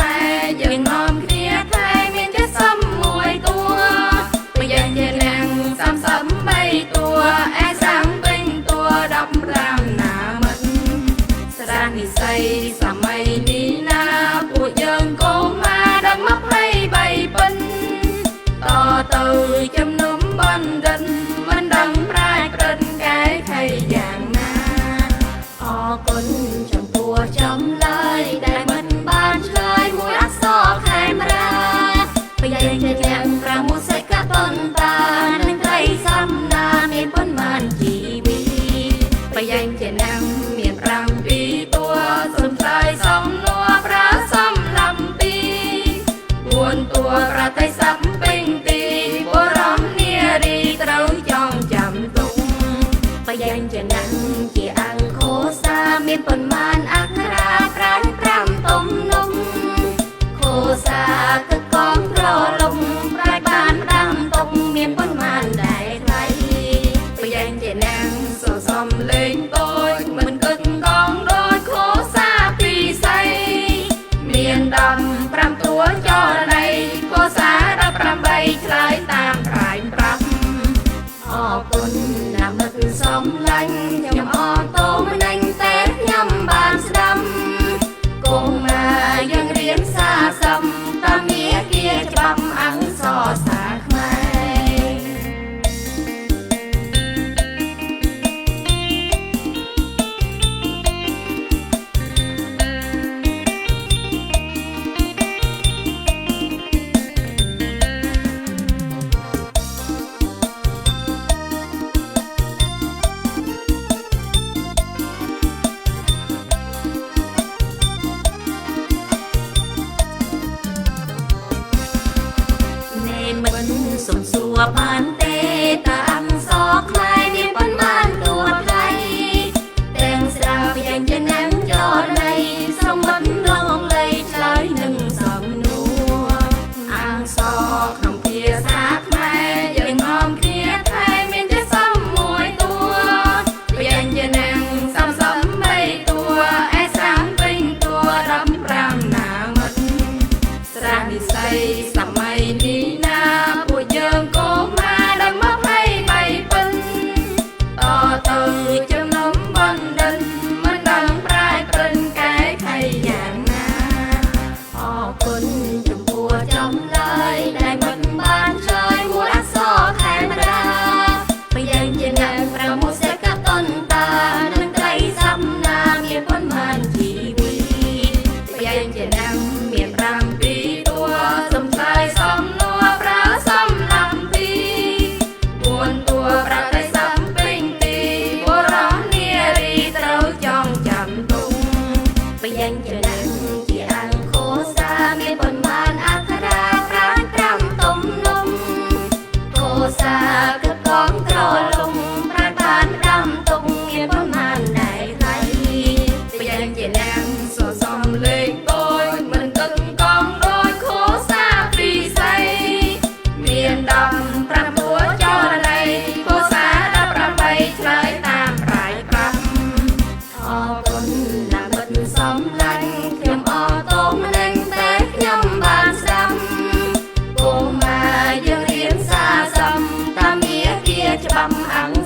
ខ្មែរយើងនាំគ្នាថែមានចេះសំមួយតួប្រយ័ត្នជាលាំង33តួអែសាំពេញតួ15ណាមិញស្រានិស័យសម័យនេះណាពួកយើងកុំមកដល់23ពិនតទៅជំនុំបណ្ឌិតមិនដឹងប្រាជ្ញក្រិតកែខៃយ៉ាងណាអរគុណចំពោះចម្លើយដែលមិនបានឆ្លើយមួយអក្សរខេមរាប្រយ័ត្នជាទាំង5មុសិកតនតានឹងត្រីសំណាមានប៉ុន្មានជីវិតប្រយ័ត្នជានឹងមាន7តួសំឆ្លើយសំណួរប្រើសំឡំ2 4តួប្រតិស័ព្ទពេញទីបរមនារីត្រូវចងចាំទុកប្រយ័ត្នជានឹងជាអង្គោសាមានប៉ុន្មានអក្ខរាប្រាជ្ញ5ទំនំខោសាទឹកកងប្រលំប្រាជ្ញបានដាំទុកមានប៉ុន្មានដែរថ្លៃប្រយ័ត្នជានឹងសសំលេងតូចមិនគិតកងដូចខោសាពីស័យមាន15តួចរណីខោសា18ឆ្លើយតាមប្រាជ្ញ5អរគុណណាស់មិត្តសំឡាញ់ខ្ញុំអរតូមិនណែងតែខ្ញុំបានស្ដាប់កុំមកយើងរៀនសាសំតាមាគាច្បាប់អង្គសរសាខ្មែរមិនសុំសួរបានទេតាអង្គសរខ្មែរមានប៉ុន្មានតួថ្លៃទាំងស្រាវប្រយ័ត្នជានឹងចរណីសូមមិនរងលៃឆ្លើយនឹងសំណួរអង្គសរក្នុងភាសាខ្មែរយើងនាំគ្នាថែមានចេះសំមួយតួប្រយ័ត្នជានឹង33តួអែសាំពេញតួ15ណាមិញស្រានិស័យសម័យនេះណាពួកយើងកុំមកដល់23ពិនតទៅជំនុំបណ្ឌិតមិនដឹងប្រាជ្ញក្រិតកែខៃយ៉ាងណាអរគុណចំពោះចម្លើយដែលមិនបានឆ្លើយមួយអក្សរខេមរាប្រយ័ត្នជានឹង5មុសិកតនតានឹងត្រីសំណាមានប៉ុន្មានជីវិតប្រយ័ត្នជានឹងមាន7តួសំឆ្លើយសំណួរប្រើសំឡំ2 4តួប្រតិស័ព្ទពេញទីបរមនារីត្រូវចងចាំទុកប្រយ័ត្នជានឹងជាអង្គោសាមានប៉ុន្មានអក្ខរាប្រាជ្ញ5ទំនំខោសាគឺកងក្រលំប្រាជ្ញបានដាំទុកមានប៉ុន្មានដែរថ្លៃប្រយ័ត្នជានឹងសសំលេងតូចមិនគិតកងដូចខោសាពីស័យមាន15តួចរណីខោសា18ឆ្លើយតាមប្រាជ្ញ5អរគុណណាស់មិត្តសំឡាញ់ខ្ញុំអរតូមិនណែងតែខ្ញុំបានស្ដាប់កុំមកយើងរៀនសាសំតាមាគាច្បាប់អង្គ